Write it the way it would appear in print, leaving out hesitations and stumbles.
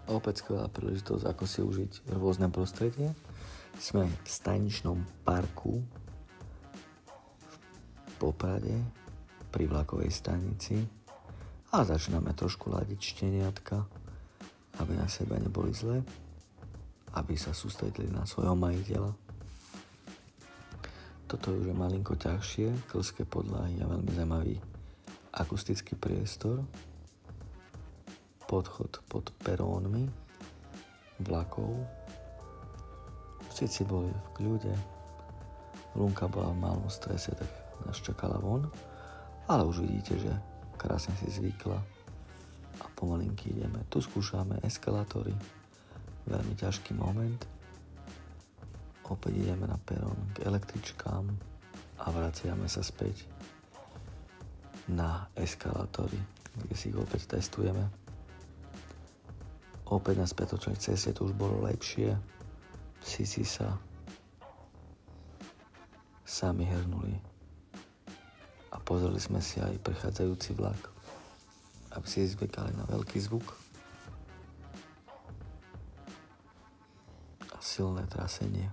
Opäť skvelá príležitosť, ako si užiť rôzne prostredie. Sme v staničnom parku v Poprade pri vlakovej stanici a začíname trošku ladiť šteniatka, aby na seba neboli zlé, aby sa sústredili na svojho majiteľa. Toto je už malinko ťažšie, klské podlahy a veľmi zaujímavý akustický priestor. Podchod pod perónmi vlakov. Všetci boli v kľude. Lunka bola v malom strese, tak nás čakala von. Ale už vidíte, že krásne si zvykla a pomalinky ideme. Tu skúšame eskalátory. Veľmi ťažký moment. Opäť ideme na perón k električkám a vraciame sa späť na eskalátory, kde si ich opäť testujeme. Opäť na spätočnej ceste to už bolo lepšie. Psi si sa sami hrnuli a pozreli sme si aj prechádzajúci vlak, aby si zvykali na veľký zvuk a silné trasenie.